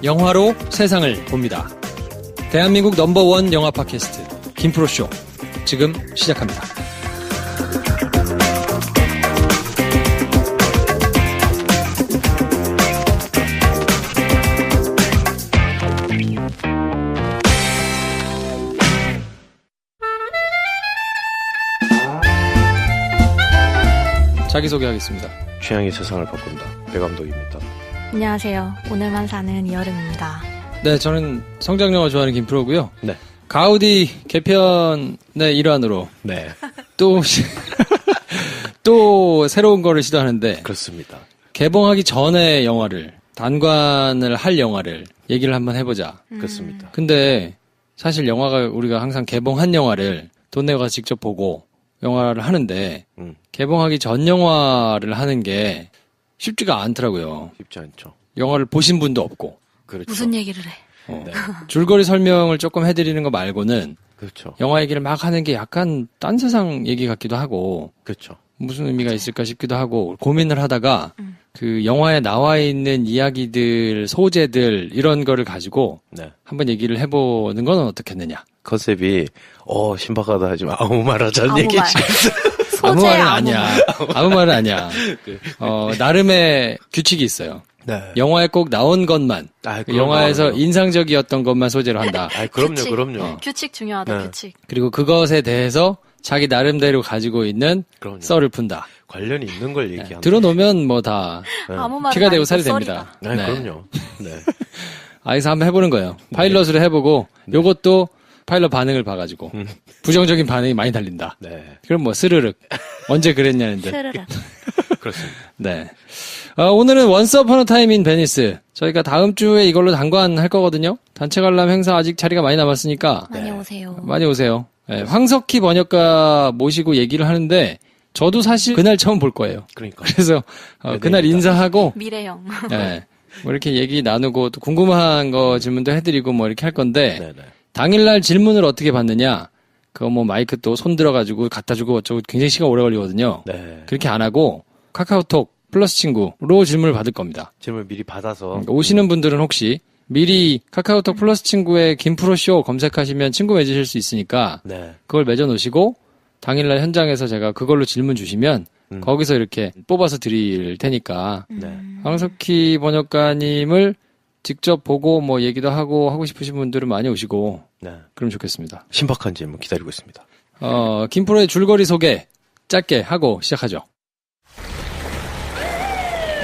영화로 세상을 봅니다. 대한민국 넘버원 영화 팟캐스트 김프로쇼 지금 시작합니다. 자기소개하겠습니다. 취향이 세상을 바꾼다. 배 감독입니다. 안녕하세요. 오늘만 사는 이여름입니다. 네, 저는 성장영화 좋아하는 김프로고요. 네. 가우디 개편의 일환으로 네. 또 새로운 거를 시도하는데 그렇습니다. 개봉하기 전에 영화를 단관을 할 영화를 얘기를 한번 해보자. 그렇습니다. 근데 사실 영화가 우리가 항상 개봉한 영화를 돈 내고 가서 직접 보고 영화를 하는데 개봉하기 전 영화를 하는 게 쉽지가 않더라고요. 쉽지 않죠. 영화를 보신 분도 없고. 그렇죠. 무슨 얘기를 해? 네. 줄거리 설명을 조금 해드리는 거 말고는 그렇죠. 영화 얘기를 막 하는 게 약간 딴 세상 얘기 같기도 하고 그렇죠. 무슨 의미가 있을까 싶기도 하고 고민을 하다가 그 영화에 나와 있는 이야기들, 소재들 이런 거를 가지고 네. 한번 얘기를 해보는 건 어떻겠느냐. 컨셉이 신박하다 하지만 아무 말 하자는 아무 얘기지. 말. 아무 소재 말은 아무 아니야. 말. 아무 말은 아니야. 나름의 규칙이 있어요. 네. 영화에 꼭 나온 것만, 그럼요, 영화에서 그럼요. 인상적이었던 것만 소재로 한다. 그럼요, 규칙. 그럼요. 규칙 중요하다, 네. 규칙. 그리고 그것에 대해서 자기 나름대로 가지고 있는 그럼요. 썰을 푼다. 관련이 있는 걸 얘기한다. 들어놓으면 뭐 다 아무 말은 피가 되고 아니고 살이 썰이다. 됩니다. 네, 그럼요. 네. 그래서 한번 해보는 거예요. 파일럿으로 해보고 요것도 파일럿 반응을 봐가지고 부정적인 반응이 많이 달린다. 네. 그럼 뭐 스르륵 언제 그랬냐는데. 스르르. 그렇습니다. 네. 오늘은 원스 어폰 어 타임 인 베니스. 저희가 다음 주에 이걸로 단관할 거거든요. 단체 관람 행사 아직 자리가 많이 남았으니까 많이 오세요. 많이 오세요. 네, 황석희 번역가 모시고 얘기를 하는데 저도 사실 그날 처음 볼 거예요. 그러니까. 그래서 그날 인사하고 미래형. 네, 뭐 이렇게 얘기 나누고 또 궁금한 거 질문도 해드리고 뭐 이렇게 할 건데 네네. 당일날 질문을 어떻게 받느냐? 그거 뭐 마이크 또 손 들어가지고 갖다 주고 어쩌고 굉장히 시간 오래 걸리거든요. 네. 그렇게 안 하고 카카오톡 플러스 친구로 질문을 받을 겁니다. 질문을 미리 받아서. 그러니까 오시는 분들은 혹시 미리 카카오톡 플러스 친구에 김프로쇼 검색하시면 친구 맺으실 수 있으니까 네. 그걸 맺어놓으시고 당일날 현장에서 제가 그걸로 질문 주시면 거기서 이렇게 뽑아서 드릴 테니까 네. 황석희 번역가님을 직접 보고 뭐 얘기도 하고 싶으신 분들은 많이 오시고 네. 그럼 좋겠습니다. 신박한 질문 기다리고 있습니다. 김프로의 줄거리 소개 짧게 하고 시작하죠.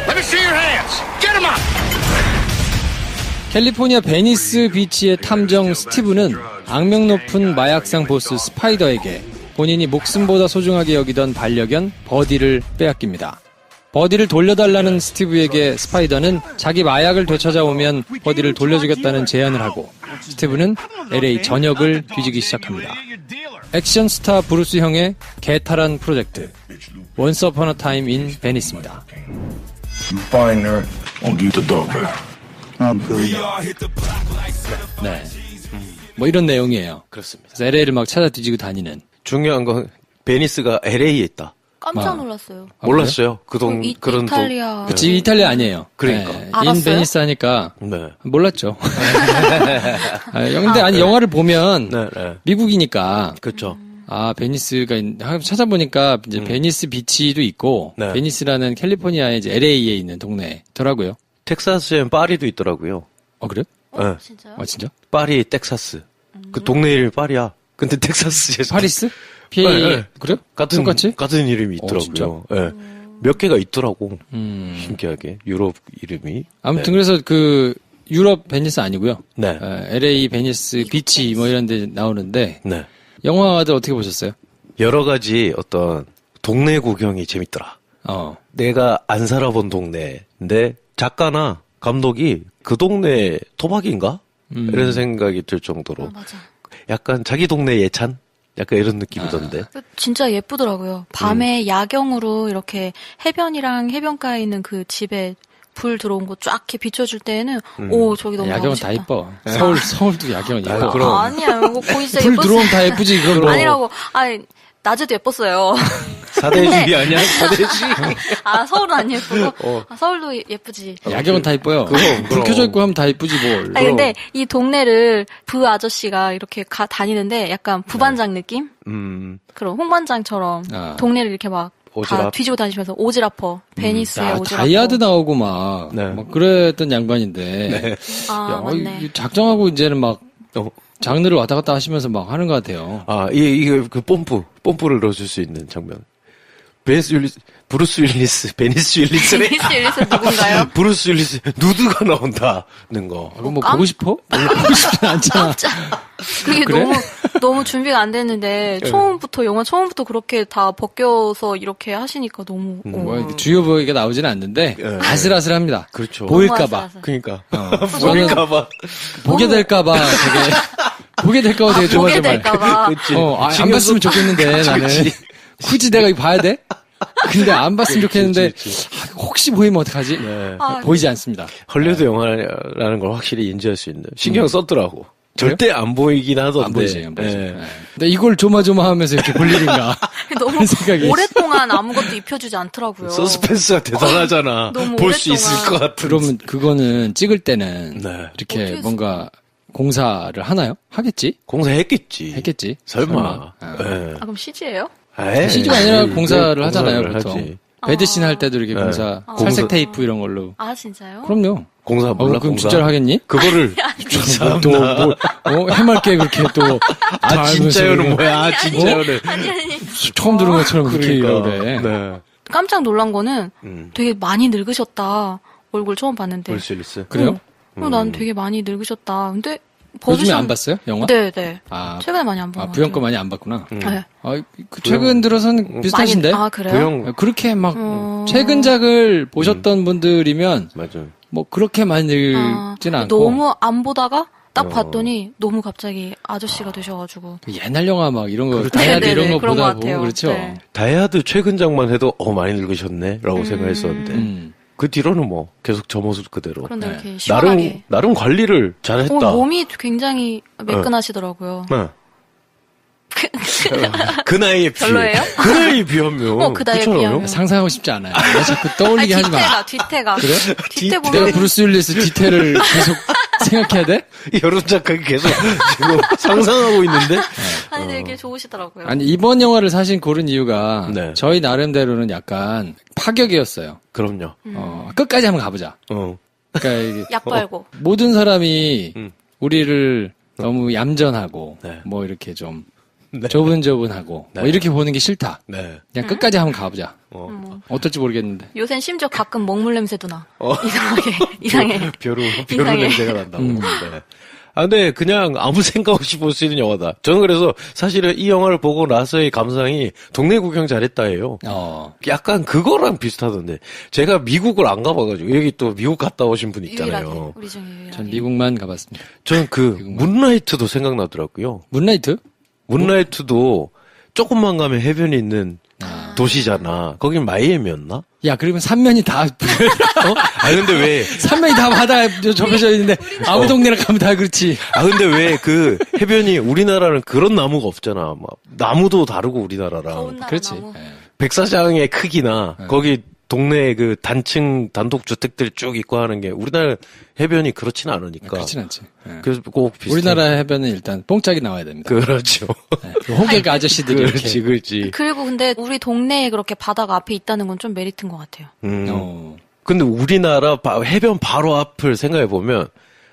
Let me see your hands. Get 'em up. 캘리포니아 베니스 비치의 탐정 스티브는 악명 높은 마약상 보스 스파이더에게 본인이 목숨보다 소중하게 여기던 반려견 버디를 빼앗깁니다. 버디를 돌려달라는 스티브에게 스파이더는 자기 마약을 되찾아오면 버디를 돌려주겠다는 제안을 하고 스티브는 LA 전역을 뒤지기 시작합니다. 액션 스타 브루스 형의 개탈한 프로젝트 원스 어폰 어 타임 인 베니스입니다. You find her, I'll get the dog back. I'm good. 네, 뭐 이런 내용이에요. 그렇습니다. 그래서 LA를 막 찾아 뒤지고 다니는. 중요한 건 베니스가 LA에 있다. 깜짝 놀랐어요. 몰랐어요. 그런 이탈리아. 그치, 이탈리아 아니에요. 그러니까. 인 알았어요? 베니스 하니까 네. 몰랐죠. 근데 아니 영화를 보면 네, 네. 미국이니까 그렇죠. 베니스가 찾아보니까 이제 베니스 비치도 있고 네. 베니스라는 캘리포니아의 이제 LA에 있는 동네더라고요. 텍사스엔 파리도 있더라고요. 그래? 네. 진짜요? 진짜? 파리, 텍사스. 그 동네 이름이 파리야. 근데 텍사스에서 파리스? 네, 네. 그래? 같은 똑같이? 같은 이름이 진짜? 있더라고요. 네. 몇 개가 있더라고. 신기하게 유럽 이름이. 아무튼 네. 그래서 그 유럽 베니스 아니고요. 네. LA 베니스 비치 뭐 이런 데 나오는데 네. 영화들 어떻게 보셨어요? 여러 가지 어떤 동네 구경이 재밌더라. 내가 안 살아본 동네인데 작가나 감독이 그 동네 토박이인가? 이런 생각이 들 정도로 맞아. 약간 자기 동네 예찬? 약간 이런 느낌이던데. 진짜 예쁘더라고요. 밤에 야경으로 이렇게 해변이랑 해변가에 있는 그 집에 불 들어온 거 쫙 이렇게 비춰줄 때는 오 저기 너무 야경은 가고 다 싶다. 이뻐. 서울도 야경은 이뻐. 그럼. 아니야 이거 거기 진짜 불 예뻤어. 들어오면 다 예쁘지 그럼. 아니라고. 아니 낮에도 예뻤어요. 사대주의 아니야? 사대주의. 아 서울은 안 예쁘고 서울도 예쁘지. 야경은 다 이뻐요. 그럼. 불 켜져 있고 하면 다 이쁘지 뭘. 아니 근데 이 동네를 부 아저씨가 이렇게 다니는데 약간 부반장 느낌? 그럼 홍반장처럼 아. 동네를 이렇게 막 다 오지랖. 뒤지고 다니시면서 오지라퍼 베니스의 야, 오지라퍼. 다이아드 나오고 막, 네. 막 그랬던 양반인데. 아 야, 맞네. 이 작정하고 이제는 막 어. 장르를 왔다 갔다 하시면서 막 하는 것 같아요. 아, 이게 그 뽐뿌를 넣어줄 수 있는 장면. 브루스 윌리스, 베니스 윌리스래? 베니스 윌리스 누군가요? 브루스 윌리스, 누드가 나온다는 거. 그거 뭐 보고 싶어? 별로 보고 싶진 않잖아. 그게 그래? 너무 준비가 안 됐는데 영화 처음부터 그렇게 다 벗겨서 이렇게 하시니까 너무 뭐 이렇게 주요 보이게 나오지는 않는데 예. 아슬아슬합니다. 그렇죠. 보일까봐. 아슬아슬. 그니까. 저는 보일까봐. 보게 될까봐 되게 보게 될까봐 되게 보게 좋아서 말. 될까봐. 그치. 안 신경 봤으면 써- 좋겠는데 나는 그치. 굳이 내가 이거 봐야 돼? 근데 안 봤으면 좋겠는데 그치. 혹시 보이면 어떡하지? 네. 보이지 않습니다. 헐리우드 영화라는 걸 확실히 인지할 수 있는. 신경 썼더라고. 절대 안 보이긴 하던데. 안 보이지, 안 보이지. 예. 네. 근데 이걸 조마조마하면서 이렇게 볼 일인가? 너무 그런 생각이 오랫동안 아무것도 입혀주지 않더라고요. 서스펜스가 대단하잖아. 너무 볼 수 있을 오랫동안. 것 같은. 그러면 그거는 찍을 때는 네. 이렇게 어떻게 뭔가 공사를 하나요? 하겠지? 공사했겠지. 했겠지? 설마. 아. 예. 아 그럼 CG예요? 에이, CG가 아니라 에이, 공사를 하잖아요, 공사를 보통. 하지. 배드씬 할 때도 이렇게 네. 공사, 아. 살색 공사- 테이프 이런 걸로. 아 진짜요? 그럼요. 공사 몰라, 그럼 공사. 진짜로 하겠니? 그거를. 해맑게 그렇게 또. 아, 진짜요는 뭐야, 아, 진짜요는. 아니 아니. 처음 들은 것처럼 그렇게 그러니까. 이러래. 네. 깜짝 놀란 거는 음. 되게 많이 늙으셨다. 얼굴 처음 봤는데. 볼수 있어. 그래요? 난 되게 많이 늙으셨다. 근데 요즘에 안 봤어요? 영화? 네네. 아, 최근에 많이 안 본. 것 부영 거 같아요. 많이 안 봤구나. 네. 최근 들어서는 비슷하신데? 많이, 아 그래요? 부영, 그렇게 막, 최근작을 보셨던 분들이면, 맞아. 뭐, 그렇게 많이 늙진 않고. 너무 안 보다가 딱 봤더니 너무 갑자기 아저씨가 되셔가지고. 옛날 영화 막 이런 거, 네네네, 다이아드 이런 거 그런 보다 것 보고, 같아요. 그렇죠. 네. 다이아드 최근작만 해도, 많이 늙으셨네. 라고 생각했었는데. 그 뒤로는 뭐, 계속 저 모습 그대로. 그런데 네. 이렇게 시원하게. 나름 관리를 잘했다. 몸이 굉장히 매끈하시더라고요. 네. 그 나이에 비해. 별로예요? 그 나이에 비하면. 그 나이에 그렇잖아요. 비하면. 상상하고 싶지 않아요. 나 자꾸 떠올리게 하지 마. 뒤태가. 그래? 뒤태 내가 보면. 브루스 윌리스 디테일을 계속 생각해야 돼? 여론 작가가 계속 지금 상상하고 있는데. 아니, 되게 좋으시더라고요. 아니, 이번 영화를 사실 고른 이유가 네. 저희 나름대로는 약간 파격이었어요. 그럼요. 끝까지 한번 가보자. 어. 그러니까 이게 약 빨고. 모든 사람이 음. 우리를 너무 얌전하고 네. 뭐 이렇게 좀 네. 조분조분하고 네. 뭐 이렇게 보는 게 싫다. 네. 그냥 끝까지 한번 가보자. 어. 어떨지 모르겠는데. 요샌 심지어 가끔 먹물 냄새도 나. 이상해. 벼루 이상해. 냄새가 난다고. 네. 아, 근데 그냥 아무 생각 없이 볼 수 있는 영화다. 저는 그래서 사실은 이 영화를 보고 나서의 감상이 동네 구경 잘했다예요. 약간 그거랑 비슷하던데. 제가 미국을 안 가봐가지고 여기 또 미국 갔다 오신 분 유일하게. 있잖아요. 우리 중에 유일하게. 전 미국만 가봤습니다. 저는 그 문라이트도 생각나더라고요. 문라이트? 문라이트도 조금만 가면 해변이 있는 도시잖아. 거긴 마이애미였나? 야, 그러면 삼면이 다, 근데 왜, 삼면이 다 바다에 접혀져 있는데 아무 동네나 가면 다 그렇지. 근데 왜 그 해변이 우리나라는 그런 나무가 없잖아. 막 나무도 다르고 더운 우리나라랑. 나라 그렇지. 나무. 예. 백사장의 크기나 거기 동네 그 단층 단독 주택들 쭉 있고 하는 게 우리나라 해변이 그렇진 않으니까. 그렇진 않지. 예. 그래서 꼭 비슷한. 우리나라 해변은 일단 뽕짝이 나와야 됩니다. 그렇죠. 네. 그 호객 아저씨들이 그렇지, 이렇게. 그렇지. 그리고 근데 우리 동네에 그렇게 바다가 앞에 있다는 건 좀 메리트인 것 같아요. 근데 우리나라 해변 바로 앞을 생각해 보면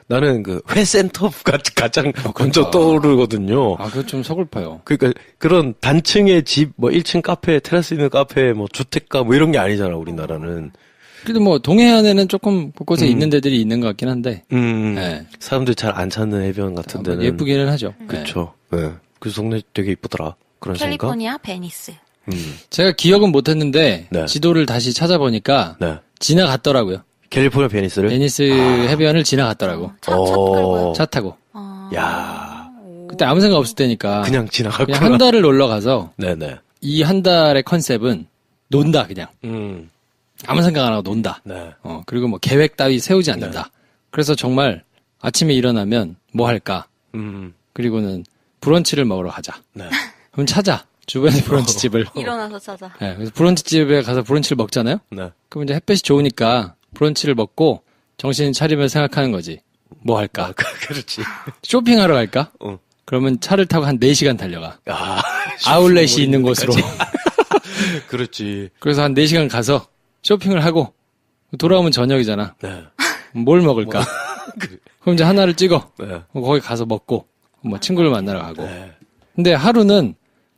나는 그 회센터가 가장 먼저 떠오르거든요. 아, 그거 좀 서글퍼요. 그러니까 그런 단층의 집, 뭐 1층 카페, 테라스 있는 카페, 뭐 주택가 뭐 이런 게 아니잖아, 우리나라는. 그래도 뭐 동해안에는 조금 곳곳에 있는 데들이 있는 것 같긴 한데. 네. 사람들 잘 안 찾는 해변 같은 데는. 예쁘기는 하죠. 그렇죠. 네. 그래서 동네 되게 이쁘더라. 그런 생각. 캘리포니아 베니스. 제가 기억은 못했는데 네. 지도를 다시 찾아보니까 네. 지나갔더라고요. 캘리포니아 베니스를. 베니스 해변을 지나갔더라고. 차 끌고요. 차 타고. 야, 그때 아무 생각 없을 때니까 그냥 지나갔구나. 그냥 한 달을 놀러 가서 네네. 이 한 달의 컨셉은 논다 그냥. 아무 생각 안 하고 논다. 네. 그리고 뭐 계획 따위 세우지 않는다. 네. 그래서 정말 아침에 일어나면 뭐 할까? 그리고는 브런치를 먹으러 가자. 네. 그럼 찾아. 주변에 브런치집을. 일어나서 찾아. 네, 그래서 브런치집에 가서 브런치를 먹잖아요? 네. 그럼 이제 햇볕이 좋으니까 브런치를 먹고 정신 차리면 생각하는 거지. 뭐 할까? 그렇지. 쇼핑하러 갈까? 그러면 차를 타고 한 4시간 달려가. 아울렛이 있는 곳으로. 그렇지. 그래서 한 4시간 가서 쇼핑을 하고 돌아오면 저녁이잖아. 네. 뭘 먹을까? 그럼 이제 하나를 찍어. 네. 거기 가서 먹고 뭐 친구를 만나러 가고. 네. 근데 하루는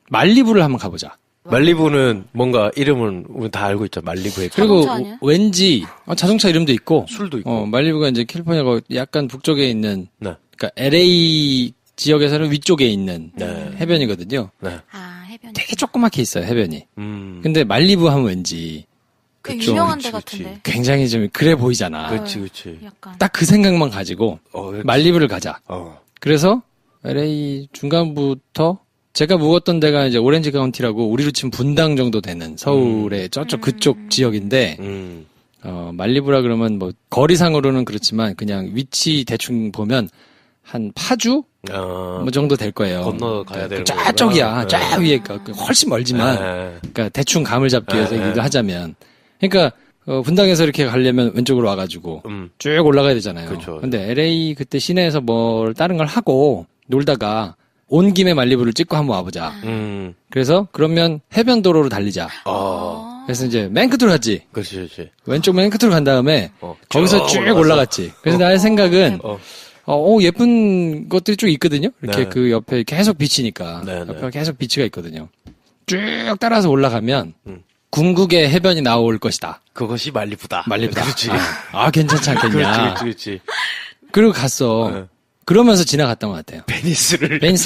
말리부를 한번 가보자. 말리부는 뭔가 이름은 우리 다 알고 있죠. 말리부에. 그리고 왠지 자동차 이름도 있고 술도 있고. 말리부가 이제 캘리포니아가 약간 북쪽에 있는 네. 그러니까 LA 지역에서는 위쪽에 있는 네. 해변이거든요. 네. 아, 해변. 되게 조그맣게 있어요, 해변이. 근데 말리부 하면 왠지 유명한 데 같은데. 굉장히 좀 그래 보이잖아. 그렇지. 딱 그 생각만 가지고 말리부를 가자. 그래서 LA 중간부터 제가 묵었던 데가 이제 오렌지 카운티라고 우리로 치면 분당 정도 되는 서울의 저쪽 그쪽 지역인데 말리부라 그러면 뭐 거리상으로는 그렇지만 그냥 위치 대충 보면 한 파주 뭐 정도 될 거예요. 건너가야 되는 쫙 쪽이야. 쫙 위에 훨씬 멀지만 그러니까 대충 감을 잡기 위해서 얘기를 하자면 그러니까 분당에서 이렇게 가려면 왼쪽으로 와가지고 쭉 올라가야 되잖아요. 그렇죠. 근데 LA 그때 시내에서 뭘 다른 걸 하고 놀다가 온 김에 말리부를 찍고 한번 와보자. 그래서 그러면 해변도로로 달리자. 그래서 이제 맨 끝으로 갔지. 그렇지. 왼쪽 맨 끝으로 간 다음에 거기서 쭉 올라갔지. 그래서 나의 생각은 예쁜 것들이 쭉 있거든요. 이렇게 네. 그 옆에 계속 비치니까 옆에 계속 비치가 있거든요. 쭉 따라서 올라가면 궁극의 해변이 나올 것이다. 그것이 말리부다. 그렇지. 괜찮지 않겠냐. 그렇지. 그리고 갔어. 네. 그러면서 지나갔던 것 같아요. 베니스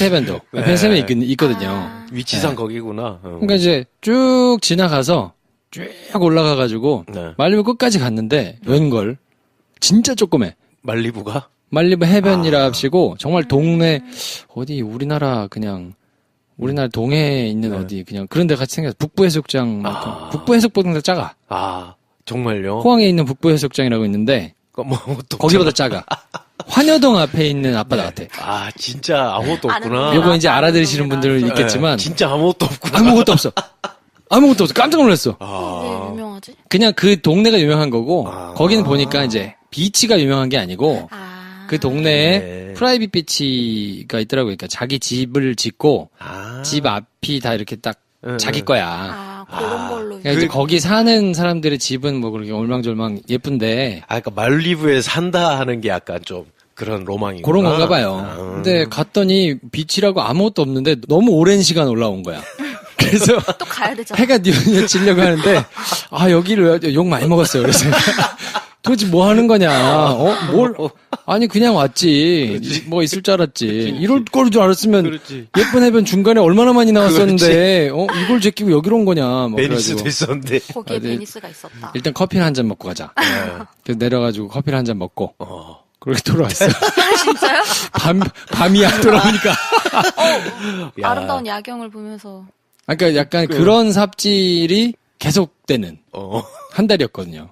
해변도. 네. 베니스 해변이 있거든요. 위치상 네. 거기구나. 그러니까 이제 쭉 지나가서 쭉 올라가가지고 말리부 끝까지 갔는데 웬걸 진짜 조그매. 말리부가? 말리부 해변이라 합시고 정말 동네 어디 우리나라 동해에 있는 어디 그냥 그런 데 같이 생겼어. 북부 해수욕장 북부 해수욕장보다 작아. 정말요? 포항에 있는 북부 해수욕장이라고 있는데 거기보다 작아. 환여동 앞에 있는 앞바다 같아. 진짜 아무것도 없구나. 요거 이제 알아들으시는 분들은 있겠지만 진짜 아무것도 없구나. 아무것도 없어. 깜짝 놀랐어. 왜 유명하지? 그냥 그 동네가 유명한 거고 거기는 보니까 이제 비치가 유명한 게 아니고 그 동네에 프라이빗 비치가 있더라고요. 그러니까 자기 집을 짓고 집 앞이 다 이렇게 딱 자기 거야. 그런 걸로. 그러니까 이제 거기 사는 사람들의 집은 뭐 그렇게 올망졸망 예쁜데. 그러니까 말리부에 산다 하는 게 약간 좀 그런 로망이구나. 그런 건가 봐요. 근데 갔더니 비치라고 아무것도 없는데 너무 오랜 시간 올라온 거야. 그래서 또 가야 되잖아. 해가 뉘어지려고 하는데 여기를 욕 많이 먹었어요. 그래서 도대체 뭐 하는 거냐? 아니 그냥 왔지. 그렇지. 뭐 있을 줄 알았지. 이럴 거를 줄 알았으면 그렇지. 예쁜 해변 중간에 얼마나 많이 나왔었는데 이걸 제끼고 여기로 온 거냐? 베니스도 있었는데. 거기에 베니스가 있었다. 일단 커피를 한 잔 먹고 가자. 그래서 내려가지고 커피를 한 잔 먹고 그렇게 돌아왔어요. 진짜요? 밤이야 돌아오니까. 아름다운 야경을 보면서. 그러니까 약간 그런 삽질이 계속되는 한 달이었거든요.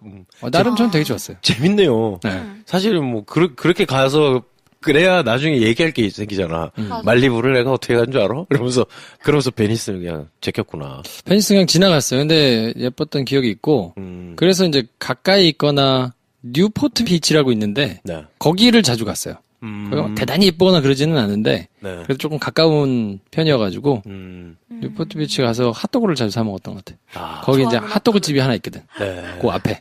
나름 저는 되게 좋았어요. 재밌네요. 사실은 뭐 그렇게 가서 그래야 나중에 얘기할 게 생기잖아. 말리부를 내가 어떻게 간 줄 알아? 그러면서 베니스는 그냥 제꼈구나. 베니스 그냥 지나갔어요. 근데 예뻤던 기억이 있고 그래서 이제 가까이 있거나 뉴포트 비치라고 있는데 거기를 자주 갔어요. 대단히 예쁘거나 그러지는 않은데 그래도 조금 가까운 편이어가지고 뉴포트 비치 가서 핫도그를 자주 사 먹었던 것 같아. 거기 이제 핫도그 집이 하나 있거든. 그 앞에.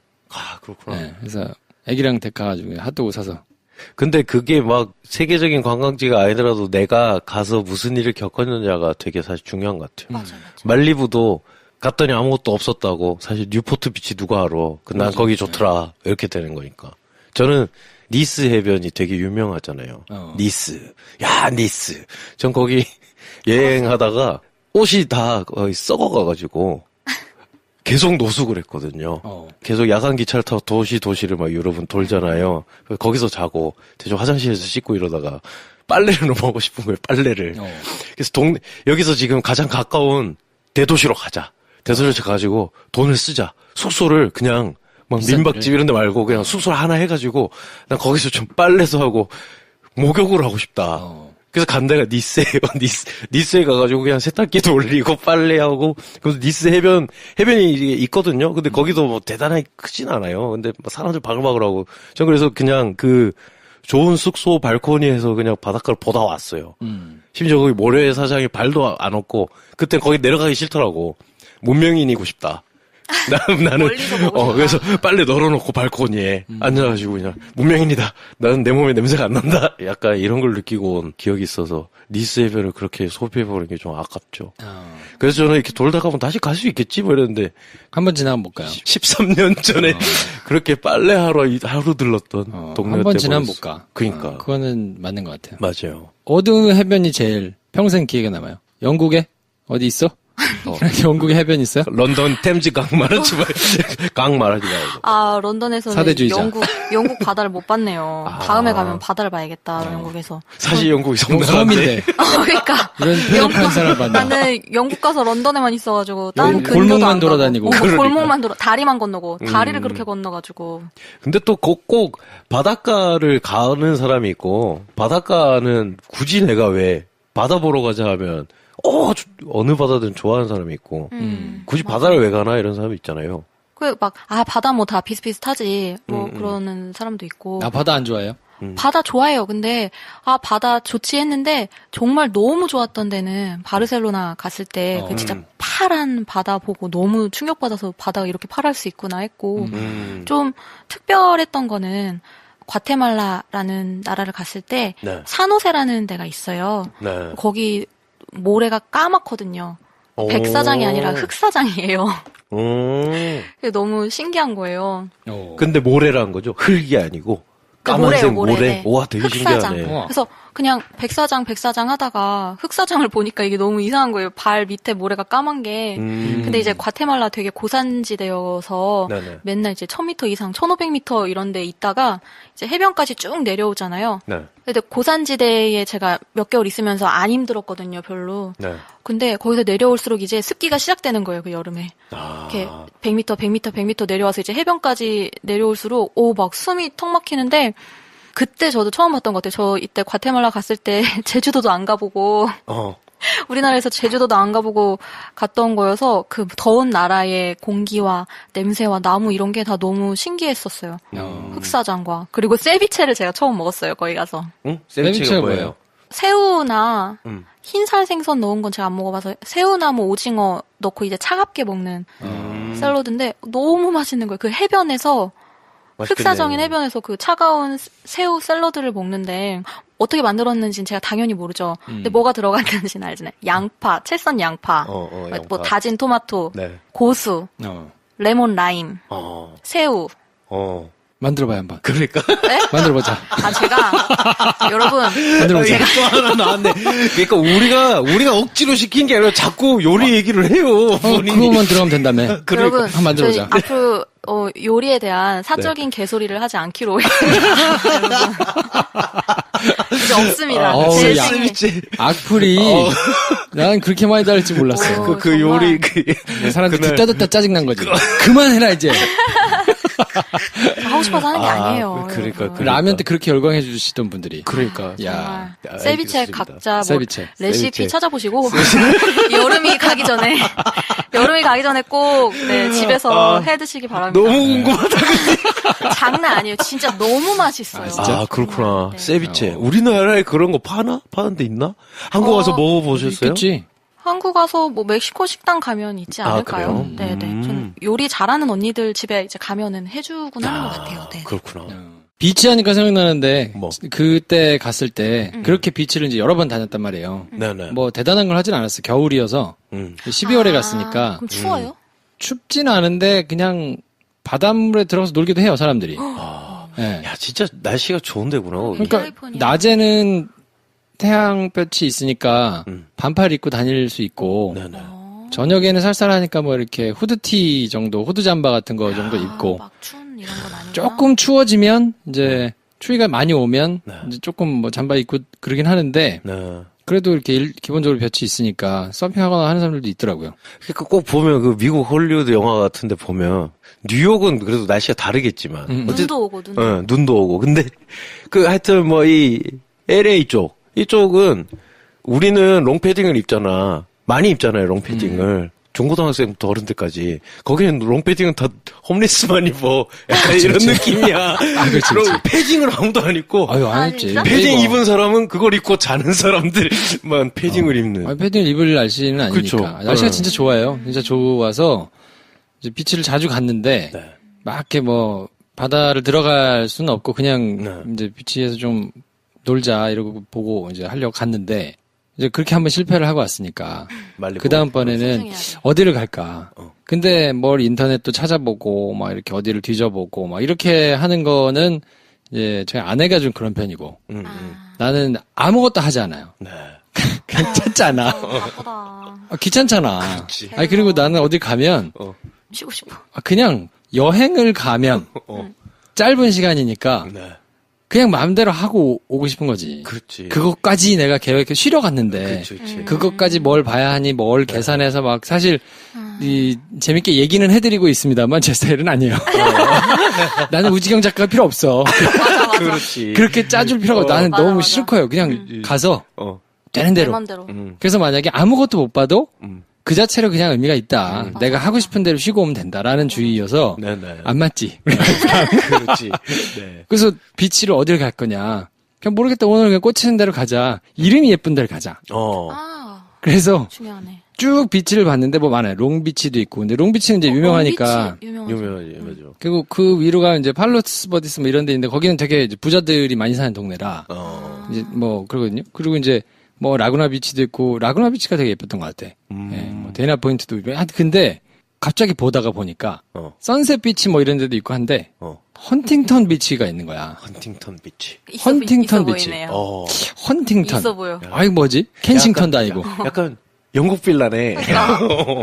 그렇구나. 그래서 애기랑 데카가지고 핫도그 사서. 근데 그게 막 세계적인 관광지가 아니더라도 내가 가서 무슨 일을 겪었느냐가 되게 사실 중요한 것 같아요. 맞아. 말리부도 갔더니 아무것도 없었다고. 사실 뉴포트 비치 누가 알아. 난 거기 좋더라. 이렇게 되는 거니까. 저는 니스 해변이 되게 유명하잖아요. 니스. 니스. 전 거기 여행하다가 옷이 다 거의 썩어가가지고 계속 노숙을 했거든요. 계속 야간 기차를 타고 도시를 막 여러 번 돌잖아요. 거기서 자고 대충 화장실에서 씻고 이러다가 빨래를 너무 하고 싶은 거예요. 빨래를. 그래서 여기서 지금 가장 가까운 대도시로 가자. 대소리차 가지고 돈을 쓰자. 숙소를 그냥 막 민박집 이런 데 말고 그냥 숙소를 하나 해가지고 난 거기서 좀 빨래도 하고 목욕을 하고 싶다. 그래서 간 데가 니스예요. 니스에 가가지고 그냥 세탁기도 올리고 빨래하고 그래서 니스 해변이 있거든요. 근데 거기도 뭐 대단하게 크진 않아요. 근데 사람들 바글바글하고 전 그래서 그냥 그 좋은 숙소 발코니에서 그냥 바닷가를 보다 왔어요. 심지어 거기 모래사장에 발도 안 얹고 그때 거기 내려가기 싫더라고. 문명인이고 싶다. 나는 그래서 빨래 널어놓고 발코니에 앉아가지고 그냥 문명인이다. 나는 내 몸에 냄새가 안 난다. 약간 이런 걸 느끼고 온 기억이 있어서 니스 해변을 그렇게 소비해버리는 게 좀 아깝죠. 그래서 저는 이렇게 돌다 가면 다시 갈 수 있겠지 뭐 이랬는데 한번 지나면 못 가요. 13년 전에 그렇게 빨래하러 하루 들렀던 동네 한번 지나면 못 가. 그러니까 그거는 맞는 것 같아요. 맞아요. 어느 해변이 제일 평생 기억에 남아요? 영국에 어디 있어? 영국에 해변 있어요? 런던 템즈 강 말하지 말고 강 말하지 말고. 아, 런던에서는 사대주의자. 영국 바다를 못 봤네요. 다음에 가면 바다를 봐야겠다, 영국에서. 사실 영국이 섬인데. 그러니까. 이런 폐역한 사람을 봤나? 나는 영국 가서 런던에만 있어가지고, 딴 근교도 골목만 안 돌아다니고. 가고. 골목만 다리만 건너고, 다리를 그렇게 건너가지고. 근데 또 꼭 바닷가를 가는 사람이 있고, 바닷가는 굳이 내가 왜 바다 보러 가자 하면, 어느 바다든 좋아하는 사람이 있고, 굳이 바다를 왜 가나 이런 사람이 있잖아요. 바다 뭐 다 비슷비슷하지, 그러는 사람도 있고. 나 바다 안 좋아해요? 바다 좋아해요. 근데, 바다 좋지 했는데, 정말 너무 좋았던 데는, 바르셀로나 갔을 때, 그 진짜 파란 바다 보고 너무 충격받아서 바다가 이렇게 파랄 수 있구나 했고, 좀 특별했던 거는, 과테말라라는 나라를 갔을 때, 네. 산호세라는 데가 있어요. 네. 거기, 모래가 까맣거든요. 백사장이 아니라 흑사장이에요. 그게 너무 신기한 거예요. 근데 모래라는 거죠? 흙이 아니고. 까만색 모래. 네. 와, 되게 흑사장. 신기하네. 그래서 그냥 백사장 하다가 흑사장을 보니까 이게 너무 이상한 거예요. 발 밑에 모래가 까만 게. 근데 이제 과테말라 되게 고산지대여서 네네. 맨날 이제 1000m 이상, 1500m 이런 데 있다가 이제 해변까지 쭉 내려오잖아요. 네. 근데 고산지대에 제가 몇 개월 있으면서 안 힘들었거든요, 별로. 네. 근데 거기서 내려올수록 이제 습기가 시작되는 거예요, 그 여름에. 이렇게 100m 내려와서 이제 해변까지 내려올수록 막 숨이 턱 막히는데 그때 저도 처음 봤던 것 같아요. 저 이때 과테말라 갔을 때 제주도도 안 가보고 우리나라에서 제주도도 안 가보고 갔던 거여서 그 더운 나라의 공기와 냄새와 나무 이런 게 다 너무 신기했었어요. 흑사장과 그리고 세비체를 제가 처음 먹었어요. 거기 가서. 응? 세비체가 뭐예요? 새우나 흰살 생선 넣은 건 제가 안 먹어봐서 새우나 뭐 오징어 넣고 이제 차갑게 먹는 샐러드인데 너무 맛있는 거예요. 그 해변에서 맛있겠네. 흑사정인 해변에서 그 차가운 새우 샐러드를 먹는데 어떻게 만들었는지는 제가 당연히 모르죠. 근데 뭐가 들어갔는지는 알잖아요. 양파, 채썬 양파, 양파. 뭐 다진 토마토, 네. 고수, 레몬 라임, 새우. 만들어봐요 한번. 그러니까. 네? 만들어보자. 제가 여러분 만들어보자. 또 하나 나왔네. 그러니까 우리가 억지로 시킨 게 아니라 자꾸 요리 얘기를 해요. 그거만 들어가면 된다며. 여러분 한번 만들어보자. 저희 앞으로 요리에 대한 사적인 개소리를 하지 않기로 했습니다. 이제 없습니다. 제 생에. 악플이 난 그렇게 많이 달릴지 몰랐어. 그 요리 사람들 듣다 짜증난 거지. 그만해라 이제. 하고 싶어서 하는 게 아니에요. 그러니까. 라면 때 그렇게 열광해 주시던 분들이. 그러니까. 야. 세비체 각자 뭐 세비체. 레시피 찾아보시고 여름이 가기 전에 꼭 집에서 해 드시기 바랍니다. 너무 궁금하다. 장난 아니에요. 진짜 너무 맛있어요. 아, 그렇구나. 네. 세비체. 우리나라에 그런 거 파나? 파는 데 있나? 한국 와서 먹어보셨어요? 있겠지. 한국 가서 뭐 멕시코 식당 가면 있지 않을까요? 그래요? 네네. 전 요리 잘하는 언니들 집에 이제 가면은 해주곤 하는 것 같아요. 네. 그렇구나. 비치 하니까 생각나는데 뭐? 그때 갔을 때 그렇게 비치를 이제 여러 번 다녔단 말이에요. 네네. 뭐 대단한 걸 하진 않았어. 겨울이어서 12월에 갔으니까 그럼 추워요? 춥진 않은데 그냥 바닷물에 들어가서 놀기도 해요 사람들이. 네. 야, 진짜 날씨가 좋은 데구나. 거기. 그러니까 캘리포니아. 낮에는 태양볕이 있으니까 반팔 입고 다닐 수 있고 네네. 저녁에는 쌀쌀하니까 뭐 이렇게 후드티 정도, 후드 잠바 같은 거 정도 입고 막 추운 이런 건 아니구나. 조금 추워지면 이제 추위가 많이 오면 네. 이제 조금 뭐 잠바 입고 그러긴 하는데 네. 그래도 이렇게 기본적으로 볕이 있으니까 서핑하거나 하는 사람들도 있더라고요. 그러니까 꼭 보면 그 미국 헐리우드 영화 같은데 보면 뉴욕은 그래도 날씨가 다르겠지만 눈도 오고 눈도 오고 근데 그 하여튼 뭐 이 LA 이쪽은 우리는 롱패딩을 입잖아. 많이 입잖아요, 롱패딩을. 중고등학생부터 어른들까지. 거기는 롱패딩은 다 홈리스만 입어. 약간 이런 느낌이야. 그렇지. 패딩을 아무도 안 입고. 아유, 안 입지. 패딩 입은 사람은 그걸 입고 자는 사람들만 패딩을 입는. 아니, 패딩을 입을 날씨는 아니니까. 그쵸. 날씨가 진짜 좋아요. 진짜 좋아서 이제 비치를 자주 갔는데 막 이렇게 뭐 바다를 들어갈 수는 없고 그냥 이제 비치에서 좀 놀자 이러고 보고 이제 하려고 갔는데 이제 그렇게 한번 실패를 하고 왔으니까 그 다음번에는 어디를 갈까. 근데 뭘 인터넷도 찾아보고 막 이렇게 어디를 뒤져보고 막 이렇게 하는 거는 이제 저희 아내가 좀 그런 편이고 나는 아무것도 하지 않아요. 괜찮잖아. 바쁘다. 귀찮잖아. 그치. 아니 그리고 나는 어디 가면 쉬고 싶어. 그냥 여행을 가면 짧은 시간이니까 그냥 마음대로 하고 오고 싶은 거지. 그렇지. 그것까지 내가 계획해 쉬러 갔는데 그치. 그것까지 뭘 봐야 하니 뭘 계산해서 막 사실 이 재밌게 얘기는 해드리고 있습니다만 제 스타일은 아니에요. 나는 우지경 작가가 필요 없어. 맞아. 그렇지. 그렇게 짜줄 필요가 없고 나는 맞아, 너무 맞아. 싫고요. 그냥 가서 되는 내 대로. 맘대로. 그래서 만약에 아무것도 못 봐도 그 자체로 그냥 의미가 있다. 내가 하고 싶은 대로 쉬고 오면 된다라는 주의여서 안 맞지. 그렇지. 네. 그래서 비치를 어딜 갈 거냐. 그냥 모르겠다. 오늘 그냥 꽂히는 대로 가자. 이름이 예쁜 데를 가자. 그래서 중요하네. 쭉 비치를 봤는데 뭐 많아요. 롱비치도 있고. 근데 롱비치는 이제 유명하니까. 유명하죠. 그리고 그 위로가 이제 팔로스 버디스 뭐 이런 데 있는데 거기는 되게 이제 부자들이 많이 사는 동네라. 이제 뭐 그러거든요. 그리고 이제 뭐 라구나 비치도 있고 라구나 비치가 되게 예뻤던 것 같아. 예, 뭐 데나 포인트도 있고. 근데 갑자기 보다가 보니까 선셋 비치 뭐 이런 데도 있고 한데 헌팅턴 비치가 있는 거야. 헌팅턴 비치. 헌팅턴 있어 비치. 보이네요. 헌팅턴. 있어 보여. 아이 뭐지? 켄싱턴도 아니고. 약간 영국 빌라네.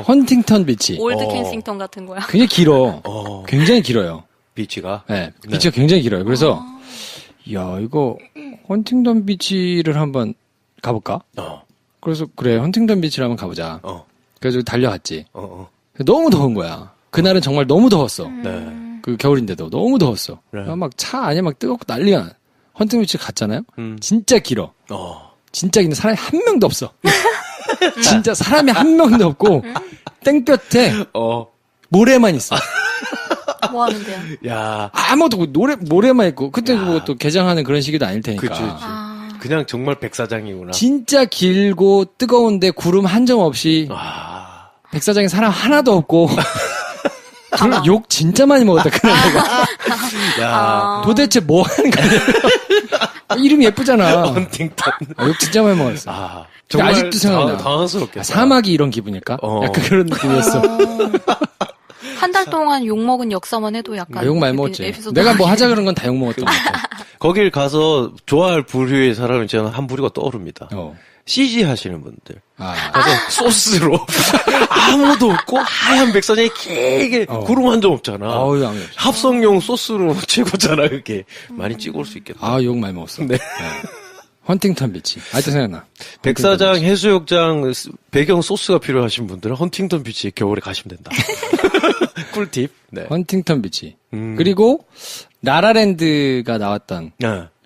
헌팅턴 비치. 올드 켄싱턴 같은 거야. 굉장히 길어. 굉장히 길어요. 비치가. 네, 비치가 굉장히 길어요. 그래서 야 이거 헌팅턴 비치를 한번 가볼까? 그래서 그래 헌팅턴 비치를 한번 가보자. 그래서 달려갔지. 너무 더운 거야. 그날은 정말 너무 더웠어. 그 겨울인데도 너무 더웠어. 막 차 안에 막 뜨겁고 난리야. 헌팅턴 비치 갔잖아요. 진짜 길어. 진짜 근데 사람이 한 명도 없어. 진짜 사람이 한 명도 없고 땡볕에 모래만 있어. 뭐 하는데요? 야. 아무도 모래만 있고 그때 뭐 또 개장하는 그런 시기도 아닐 테니까. 그치. 그냥 정말 백사장이구나. 진짜 길고 뜨거운데 구름 한 점 없이 백사장에 사람 하나도 없고 욕 진짜 많이 먹었다 그날 내가. 야. 도대체 뭐 하는 거야? 이름이 예쁘잖아. 헌팅턴. 욕 진짜 많이 먹었어. 정말 아직도 생각나. 당황스럽겠다. 사막이 이런 기분일까? 약간 그런 느낌이었어. 한 달 동안 욕먹은 역사만 해도 약간. 욕 많이 먹었지. 에피소드 내가 뭐 하자 그런 건 다 욕 먹었던 것 같아. 거길 가서 좋아할 부류의 사람이 저는 한 부류가 떠오릅니다. CG 하시는 분들. 가서 소스로 아무도 없고 하얀 백선에 길게 구름 한 점 없잖아. 합성용 소스로 최고잖아. 그게 많이 찍을 수 있겠다. 욕 많이 먹었어. 네. 헌팅턴 비치. 아직도 생각나. 백사장 해수욕장 배경 소스가 필요하신 분들은 헌팅턴 비치에 겨울에 가시면 된다. 꿀팁. 네. 헌팅턴 비치. 그리고 라라랜드가 나왔던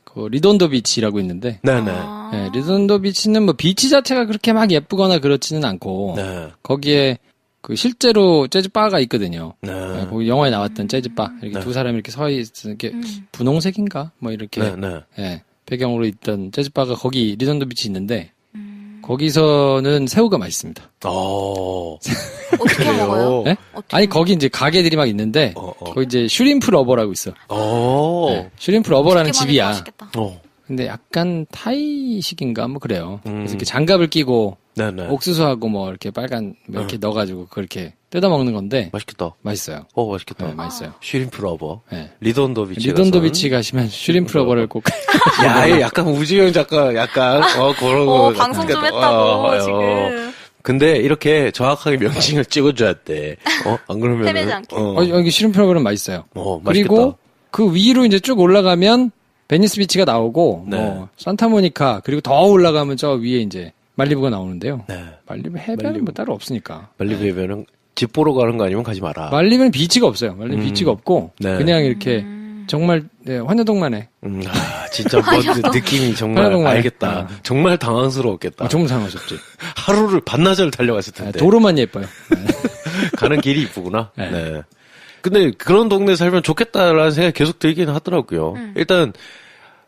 그 리돈도 비치라고 있는데. 네네. 네, 리돈도 비치는 뭐 비치 자체가 그렇게 막 예쁘거나 그렇지는 않고 거기에 그 실제로 재즈바가 있거든요. 네, 거기 영화에 나왔던 재즈바 이렇게 두 사람이 이렇게 서 있는 이렇게 분홍색인가 뭐 이렇게 배경으로 있던 재즈바가 거기 리돈도 비치 있는데 거기서는 새우가 맛있습니다. 어떻게 먹어요? 네? 아니 거기 이제 가게들이 막 있는데 거기 이제 슈림프 러버라고 있어. 네, 슈림프 러버라는 집이야. 맛있겠다. 근데 약간 타이식인가 뭐 그래요. 그래서 이렇게 장갑을 끼고 옥수수하고 뭐 이렇게 빨간 뭐 이렇게 넣어가지고 그렇게 뜯어 먹는 건데 맛있겠다. 맛있어요. 맛있겠다. 네, 맛있어요. 슈림프 러버. 네. 리돈도 비치. 리돈도 비치 가시면 슈림프 러버를 꼭. 야, 약간 우지영 작가 약간 그런 거. 방송 좀 했다고 지금. 근데 이렇게 정확하게 명칭을 찍어줘야 돼. 안 그러면 헤매지 않게. 여기 슈림프 러버는 맛있어요. 맛있겠다. 그리고 그 위로 이제 쭉 올라가면 베니스 비치가 나오고 네. 뭐 산타모니카 그리고 더 올라가면 저 위에 이제 말리부가 나오는데요. 네. 말리부 해변은 뭐 따로 없으니까. 말리부 해변은 집 보러 가는 거 아니면 가지 마라. 말리부는 비치가 없어요. 말리부 비치가 없고 네. 그냥 이렇게 정말 네, 환여동만해. 진짜 뭐 느낌이 정말 환여동만해. 알겠다. 정말 당황스러웠겠다. 정말 상하셨지. 하루를 반나절 달려갔을 텐데. 도로만 예뻐요. 네. 가는 길이 이쁘구나. 네. 네. 근데 그런 동네 살면 좋겠다라는 생각이 계속 들긴 하더라고요. 일단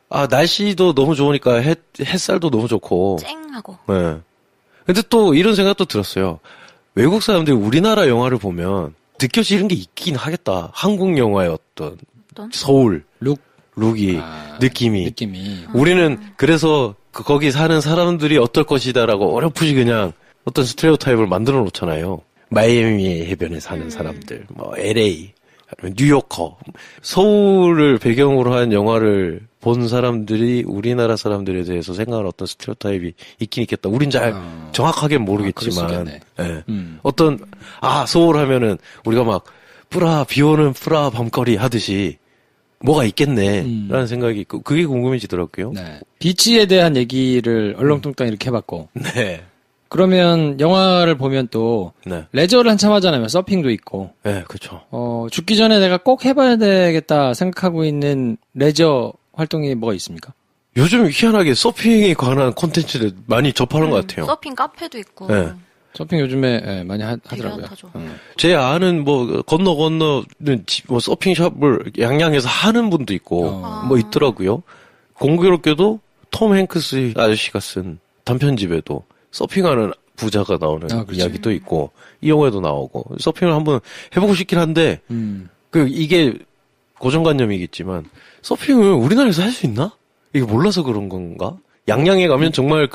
날씨도 너무 좋으니까 햇살도 너무 좋고. 쨍하고. 네. 근데 또 이런 생각도 들었어요. 외국 사람들이 우리나라 영화를 보면 느껴지는 게 있긴 하겠다. 한국 영화의 어떤 서울 룩이 느낌이. 우리는 그래서 우리는 사는 사람들이 어떨 것이다라고 어렴풋이 그냥 어떤 스테레오타입을 만들어 놓잖아요. 마이애미 해변에 사는 사람들, 뭐 LA, 아니면 뉴요커, 서울을 배경으로 한 영화를 본 사람들이 우리나라 사람들에 대해서 생각하는 어떤 스테레오타입이 있긴 있겠다. 우린 잘 정확하게 모르겠지만, 예. 어떤 서울 하면은 우리가 막 비 오는 뿌라 밤거리 하듯이 뭐가 있겠네라는 생각이 있고 그게 궁금해지더라고요. 네. 비치에 대한 얘기를 얼렁뚱땅 이렇게 해봤고. 네. 그러면 영화를 보면 또 네. 레저를 한참 하잖아요. 서핑도 있고. 네, 그렇죠. 죽기 전에 내가 꼭 해봐야 되겠다 생각하고 있는 레저 활동이 뭐가 있습니까? 요즘 희한하게 서핑에 관한 콘텐츠를 많이 접하는 것 같아요. 서핑 카페도 있고. 네. 서핑 요즘에 많이 하더라고요. 제 아는 건너는 서핑샵을 양양에서 하는 분도 있고 있더라고요. 공교롭게도 톰 행크스 아저씨가 쓴 단편집에도 서핑하는 부자가 나오는 이야기도 있고 이 영화에도 나오고 서핑을 한번 해보고 싶긴 한데 이게 고정관념이겠지만 서핑을 우리나라에서 할 수 있나? 이게 몰라서 그런 건가? 양양에 가면 정말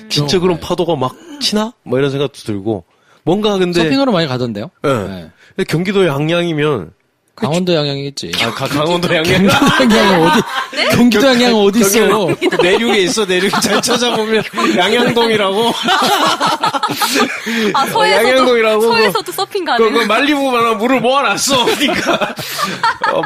진짜 그런 파도가 막 치나? 뭐 이런 생각도 들고 뭔가 근데 서핑하러 많이 가던데요? 네. 근데 경기도 양양이면 강원도 양양이겠지. 강원도 양양. 경기도 양양 어디? 네? 경기도 양양 어디 있어? 내륙에 있어. 내륙 잘 찾아보면 양양동이라고. 서해에서도 서핑 가능. 말리부만 물을 모아놨어. 그러니까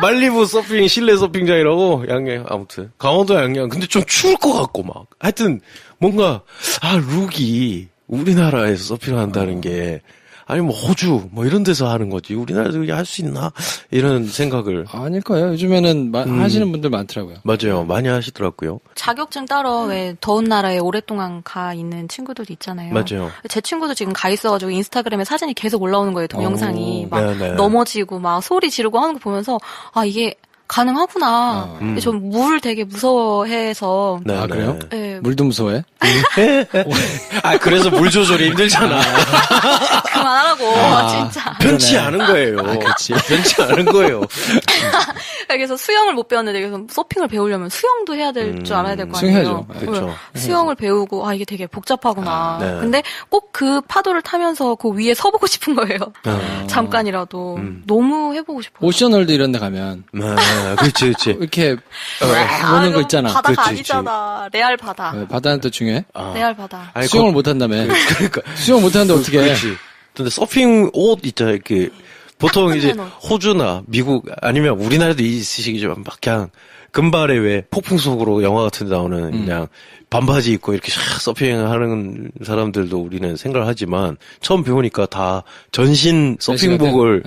말리부 서핑 실내 서핑장이라고 양양 아무튼 강원도 양양. 근데 좀 추울 것 같고 막 하여튼 뭔가 룩이 우리나라에서 서핑한다는 게. 아니 호주 이런 데서 하는 거지 우리나라에서 그게 할 수 있나 이런 생각을 아닐 거예요. 요즘에는 하시는 분들 많더라고요. 맞아요. 많이 하시더라고요. 자격증 따러 왜 더운 나라에 오랫동안 가 있는 친구들도 있잖아요. 맞아요. 제 친구도 지금 가 있어가지고 인스타그램에 사진이 계속 올라오는 거예요. 동영상이 막 넘어지고 막 소리 지르고 하는 거 보면서 이게 가능하구나. 근데 전 물 되게 무서워해서. 네, 그래요? 네. 물도 무서워해? 그래서 물 조절이 힘들잖아. 그만하라고, 진짜. 편치 않은 거예요. 그렇지. 편치 않은 거예요. 그래서 수영을 못 배웠는데, 그래서 서핑을 배우려면 수영도 해야 될 줄 알아야 될 거 아니에요? 수영해야죠. 그렇죠. 수영을 배우고, 이게 되게 복잡하구나. 근데 꼭 그 파도를 타면서 그 위에 서보고 싶은 거예요. 잠깐이라도. 너무 해보고 싶어요. 오션월드 이런 데 가면. 그렇지. 이렇게 보는 거 있잖아. 바다가 아니잖아. 레알 바다. 바다는 또 중요해? 레알 바다. 수영을 못 한다며. 그러니까 수영 못 하는데 어떻게 해? 그렇지. 근데 서핑 옷 있잖아요. 보통 이제 호주나 미국 아니면 우리나라도 있으시겠지만 막 그냥 금발에 왜 폭풍 속으로 영화 같은 데 나오는 그냥 반바지 입고 이렇게 서핑하는 사람들도 우리는 생각을 하지만 처음 배우니까 다 전신 서핑복을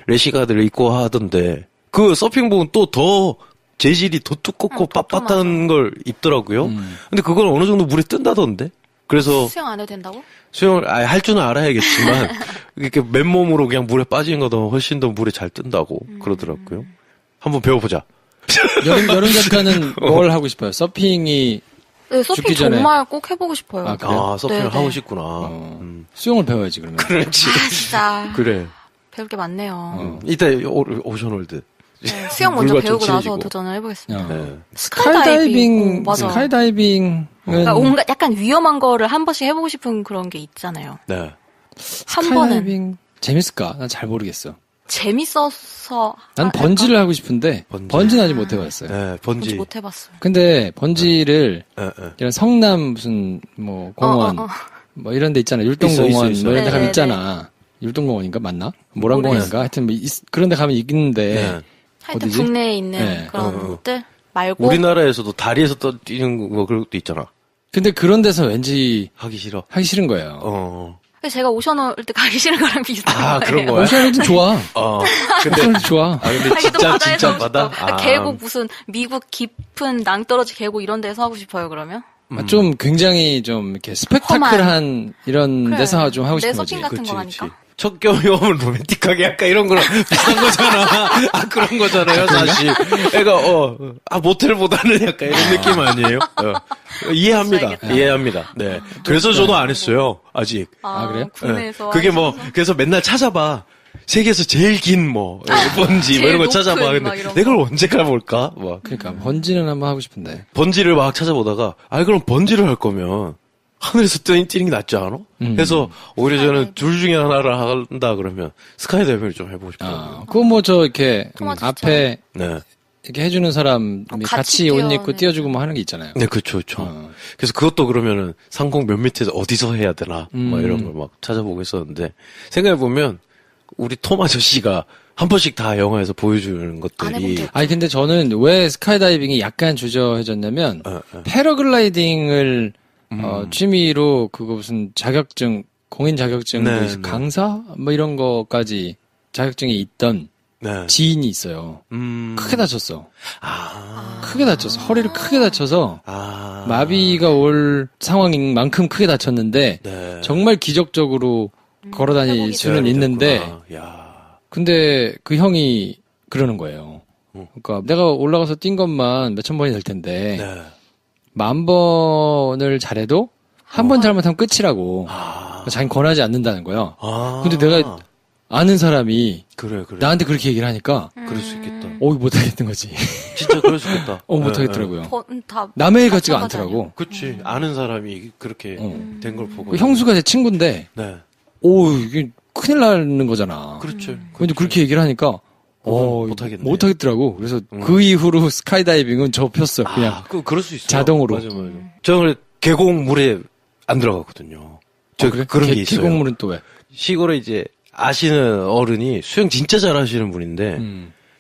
래시가드를 입고 하던데 그 서핑복은 또 더 재질이 더 두껍고 빳빳한 걸 입더라고요. 근데 그걸 어느 정도 물에 뜬다던데. 그래서 수영 안 해도 된다고? 수영을 할 줄은 알아야겠지만 이렇게 맨몸으로 그냥 물에 빠지는 것보다 훨씬 더 물에 잘 뜬다고 그러더라고요. 한번 배워보자. 여름 잠깐은 뭘 하고 싶어요? 서핑이 네, 서핑 정말 꼭 해보고 싶어요. 서핑을 하고 싶구나. 수영을 배워야지 그러면. 그렇지. 진짜. 그래. 배울 게 많네요. 이따 오션월드. 네, 수영 먼저 배우고 나서 도전을 해보겠습니다. 스카이다이빙. 스카이다이빙은 그러니까 온갖 약간 위험한 거를 한 번씩 해보고 싶은 그런 게 있잖아요. 네. 한 번은 재밌을까? 난 잘 모르겠어. 재밌어서. 난 번지를 하고 싶은데 번지는 아직 못 해봤어요. 네, 번지 못 해봤어요. 근데 번지를 이런 성남 무슨 공원 뭐 이런 데 있잖아. 율동공원 있어. 뭐 이런 데 가면 있잖아. 율동공원인가 맞나? 모란공원인가? 하여튼 뭐 그런 데 가면 있는데 하여튼 국내에 있는 그런 곳들. 말고 우리나라에서도 다리에서 뛰는 거 그런 것도 있잖아. 근데 그런 데서 왠지 하기 싫어. 하기 싫은 거예요. 제가 오션월드 가기 싫은 거랑 비슷한 거예요. 그런 거야? 오션월드 좋아. 근데 오션월드 좋아. 근데 진짜 바다? 계곡 무슨 미국 깊은 낭떠러지 계곡 이런 데서 하고 싶어요, 그러면? 좀 굉장히 좀 이렇게 스펙타클한 이런 그래. 데서 좀 하고 싶은 내 거지. 서핑 같은 거 하니까. 첫 경험은 로맨틱하게 약간 이런 거랑 비슷한 거잖아. 그런 거잖아요, 사실. 애가, 모텔보다는 약간 이런 느낌 아니에요? 이해합니다. 이해합니다. 네. 그래서 저도 안 했어요, 아직. 그래요? 국내에서. 그게 그래서 맨날 찾아봐. 세계에서 제일 긴 번지, 제일 이런 거 높은 찾아봐. 막 근데 이런 내가 언제 가볼까? 그러니까 번지는 한번 하고 싶은데. 번지를 막 찾아보다가, 그럼 번지를 할 거면, 하늘에서 뛰는 게 낫지 않아? 해서 오히려 저는 둘 중에 하나를 한다 그러면 스카이다이빙을 좀 해보고 싶어요. 그거 이렇게 앞에 네. 이렇게 해주는 사람이 같이 옷 입고 띄워주고 뭐 하는 게 있잖아요. 네, 그렇죠. 그래서 그것도 그러면은 상공 몇 미터에서 어디서 해야 되나 이런 걸 막 찾아보고 있었는데 생각해 보면 우리 톰 아저씨가 한 번씩 다 영화에서 보여주는 것들이. 근데 저는 왜 스카이다이빙이 약간 주저해졌냐면 패러글라이딩을 취미로 그거 무슨 자격증, 공인 자격증, 네. 강사? 뭐 이런 거까지 자격증이 있던 지인이 있어요. 크게 다쳤어. 크게 다쳤어. 허리를 크게 다쳐서 마비가 올 상황인 만큼 크게 다쳤는데 정말 기적적으로 걸어 다닐 수는 있는데 근데 그 형이 그러는 거예요. 그러니까 내가 올라가서 뛴 것만 몇천 번이 될 텐데 10,000번을 잘해도 한 번 잘못하면 끝이라고. 자기는 권하지 않는다는 거야. 근데 내가 아는 사람이 그래. 나한테 그렇게 얘기를 하니까 그럴 수 있겠다. 못하겠는 거지. 진짜 그럴 수 있겠다. 못하겠더라고요. 다 남의 일 같지가 않더라고. 그치. 아는 사람이 그렇게 된 걸 보고. 형수가 제 친구인데 이게 큰일 나는 거잖아. 그렇죠. 근데 그렇게 얘기를 하니까 못하겠네. 못하겠더라고. 그래서 그 이후로 스카이다이빙은 접혔어. 그냥 그럴 수 있어요. 자동으로. 맞아. 저는 계곡물에 안 들어가거든요. 그래? 그런 게 있어요. 계곡물은 또 왜? 시골에 이제 아시는 어른이 수영 진짜 잘하시는 분인데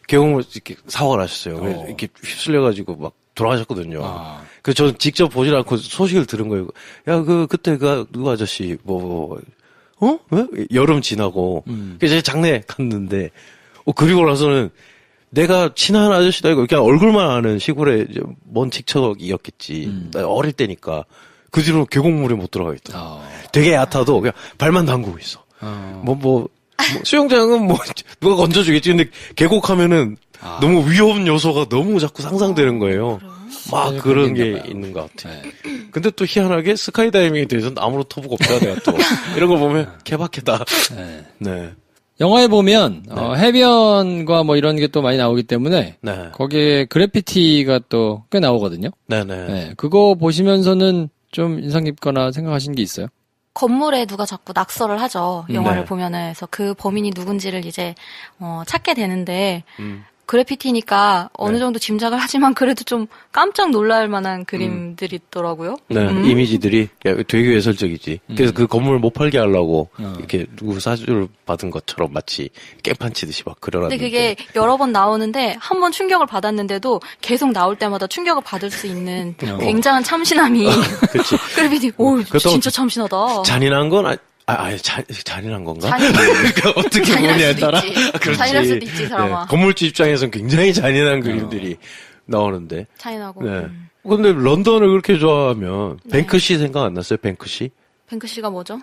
계곡물 이렇게 사고가 나셨어요. 그래서 이렇게 휩쓸려가지고 막 돌아가셨거든요. 그래서 저는 직접 보질 않고 소식을 들은 거예요. 그때 누구 아저씨 왜? 여름 지나고 그래서 제가 장례 갔는데 그리고 나서는 내가 친한 아저씨다 이거 그냥 얼굴만 아는 시골의 먼 직척이었겠지. 나 어릴 때니까 그 뒤로 계곡물에 못 들어가 있다. 되게 얕아도 그냥 발만 담그고 있어. 수영장은 누가 건져주겠지. 근데 계곡하면은 너무 위험 요소가 너무 자꾸 상상되는 거예요. 막 그런 게 있는 것 같아. 근데 또 희한하게 스카이다이빙에 대해서는 아무런 토부가 없다. 내가 또 이런 거 보면 개박해다. 네. 영화에 보면 해변과 뭐 이런 게 또 많이 나오기 때문에 거기에 그래피티가 또 꽤 나오거든요. 네. 그거 보시면서는 좀 인상 깊거나 생각하신 게 있어요? 건물에 누가 자꾸 낙서를 하죠. 영화를 보면은. 그래서 그 범인이 누군지를 이제 찾게 되는데 그래피티니까 어느 정도 짐작을 하지만 그래도 좀 깜짝 놀랄 만한 그림들이 있더라고요. 이미지들이 되게 외설적이지. 그래서 그 건물을 못 팔게 하려고 이렇게 누구 사주를 받은 것처럼 마치 깽판 치듯이 막 그려놨는데. 근데 그게 여러 번 나오는데 한 번 충격을 받았는데도 계속 나올 때마다 충격을 받을 수 있는 굉장한 참신함이. 그치. 그래피티, 진짜 참신하다. 잔인한 건 잔인한 건가? 그러니까 어떻게 보냐에 따라. 그렇지. 잔인할 수도 있지, 사람아. 건물주 입장에서는 굉장히 잔인한 그림들이 나오는데. 잔인하고. 근데 런던을 그렇게 좋아하면 뱅크시 생각 안 났어요? 뱅크시? 뱅크시가 뭐죠?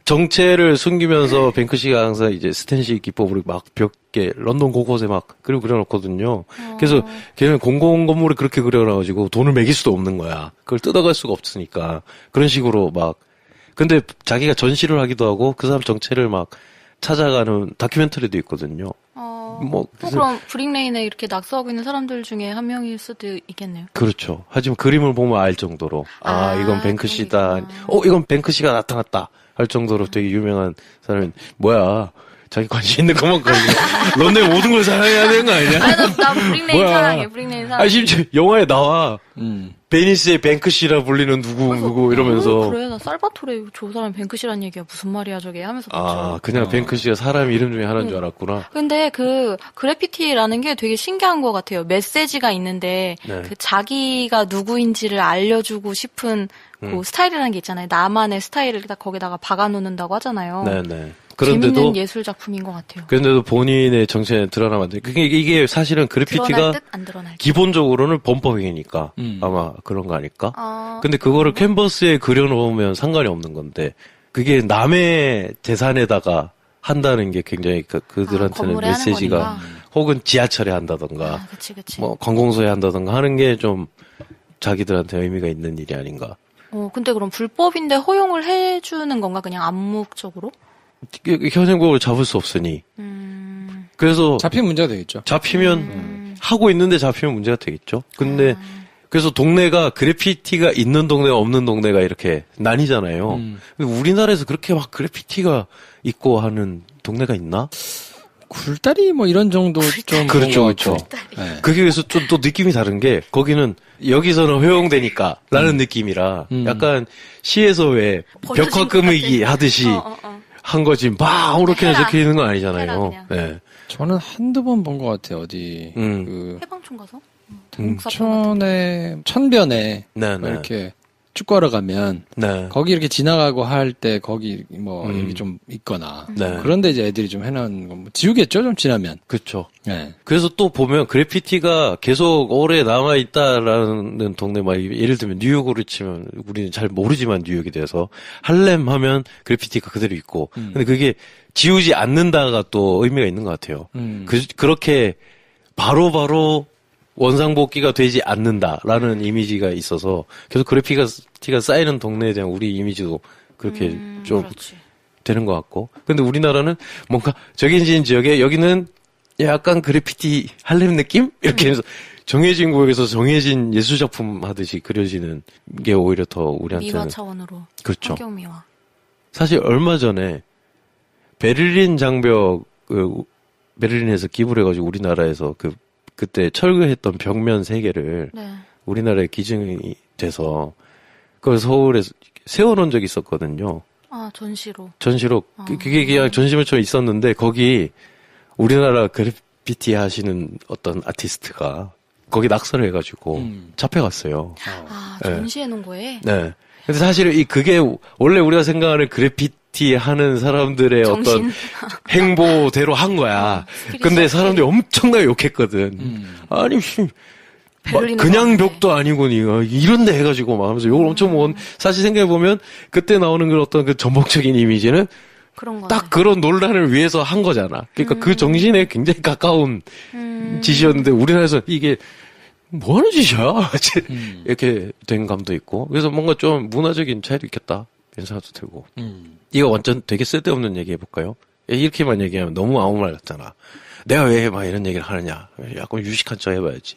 정체를 숨기면서 뱅크시가 항상 이제 스탠시 기법으로 막 벽에 런던 곳곳에 막 그려놓거든요. 그래서 걔는 공공 건물에 그렇게 그려놔가지고 돈을 매길 수도 없는 거야. 그걸 뜯어갈 수가 없으니까 그런 식으로 막. 근데 자기가 전시를 하기도 하고 그 사람 정체를 막 찾아가는 다큐멘터리도 있거든요. 그럼 브릭레인에 이렇게 낙서하고 있는 사람들 중에 한 명일 수도 있겠네요. 그렇죠. 하지만 그림을 보면 알 정도로 이건 뱅크시다. 이건 뱅크시가 나타났다 할 정도로 되게 유명한 사람이 뭐야. 자기 관심 있는 것만 걸고 런던의 모든 걸 사랑해야 되는 거 아니냐? 아니, 나 브릭레인 사랑해. 브릭레인 사랑해. 심지어 영화에 나와. 베니스의 뱅크시라 불리는 누구 이러면서. 그래, 나 살바토레 저 사람 뱅크시란 얘기야. 무슨 말이야 저게 하면서. 그냥 뱅크시가 사람 이름 중에 하나인 줄 알았구나. 근데 그 그래피티라는 게 되게 신기한 것 같아요. 메시지가 있는데 네. 그 자기가 누구인지를 알려주고 싶은 그 스타일이라는 게 있잖아요. 나만의 스타일을 딱 거기다가 박아놓는다고 하잖아요. 네네. 재밌는 예술 작품인 것 같아요. 그런데도 본인의 정체는 드러나면 안 돼. 이게 사실은 그래피티가 드러날 듯 안 드러날 듯. 기본적으로는 범퍼행위니까 아마 그런 거 아닐까? 근데 그거를 캔버스에 그려놓으면 상관이 없는 건데 그게 남의 재산에다가 한다는 게 굉장히 그들한테는 메시지가 혹은 지하철에 한다던가 그치. 뭐 관공서에 한다던가 하는 게 좀 자기들한테 의미가 있는 일이 아닌가. 근데 그럼 불법인데 허용을 해주는 건가? 그냥 암묵적으로? 현행법을 잡을 수 없으니. 그래서 잡히면 문제가 되겠죠. 잡히면 하고 있는데 잡히면 문제가 되겠죠. 근데 그래서 동네가 그래피티가 있는 동네가 없는 동네가 이렇게 나뉘잖아요. 근데 우리나라에서 그렇게 막 그래피티가 있고 하는 동네가 있나? 굴다리 뭐 이런 정도 좀 그렇죠. 네. 그게 그래서 좀 또 느낌이 다른 게 거기는 여기서는 허용되니까라는 느낌이라 약간 시에서 왜 벽화끄미기 하듯이 한 거지 막 아무렇게나 적혀 있는 건 아니잖아요. 네. 저는 한두 번 본 것 같아요. 어디 해방촌 가서? 천변에 네네. 이렇게 축구하러 가면 거기 이렇게 지나가고 할 때 거기 뭐 이렇게 좀 있거나 그런데 이제 애들이 좀 해놓은 거 뭐 지우겠죠 좀 지나면. 그렇죠. 네. 그래서 또 보면 그래피티가 계속 오래 남아 있다라는 동네 막 예를 들면 뉴욕으로 치면 우리는 잘 모르지만 뉴욕에 대해서 할렘 하면 그래피티가 그대로 있고 근데 그게 지우지 않는다가 또 의미가 있는 것 같아요. 그렇게 바로바로 원상복귀가 되지 않는다라는 이미지가 있어서 계속 그래피티가 쌓이는 동네에 대한 우리 이미지도 그렇게 좀 그렇지. 되는 것 같고. 근데 우리나라는 뭔가 정해진 지역에 여기는 약간 그래피티 할렘 느낌? 이렇게 해서 정해진 구역에서 정해진 예술작품 하듯이 그려지는 게 오히려 더 우리한테는. 미화 차원으로. 그렇죠. 환경미화. 사실 얼마 전에 베를린 장벽, 베를린에서 기부를 해가지고 우리나라에서 그때 철거했던 벽면 3개를 우리나라에 기증이 돼서 그걸 서울에 세워놓은 적이 있었거든요. 전시로. 그게 그냥 전시물처럼 있었는데 거기 우리나라 그래피티 하시는 어떤 아티스트가 거기 낙서를 해가지고 잡혀갔어요. 전시해놓은 거에? 네. 근데 사실 그게 원래 우리가 생각하는 그래피티 하는 사람들의 어떤 행보대로 한 거야. 근데 사람들이 엄청나게 욕했거든. 아니, 그냥 벽도 아니고, 이런데 해가지고 막 하면서 욕을 엄청 먹은, 사실 생각해보면, 그때 나오는 그 어떤 그 전복적인 이미지는 딱 그런 논란을 위해서 한 거잖아. 그러니까 그 정신에 굉장히 가까운 짓이었는데, 우리나라에서 이게, 뭐 하는 짓이야? 이렇게 된 감도 있고. 그래서 뭔가 좀 문화적인 차이도 있겠다. 이런 생각도 들고. 이거 완전 되게 쓸데없는 얘기 해볼까요? 이렇게만 얘기하면 너무 아무 말 같잖아. 내가 왜 막 이런 얘기를 하느냐. 약간 유식한 척 해봐야지.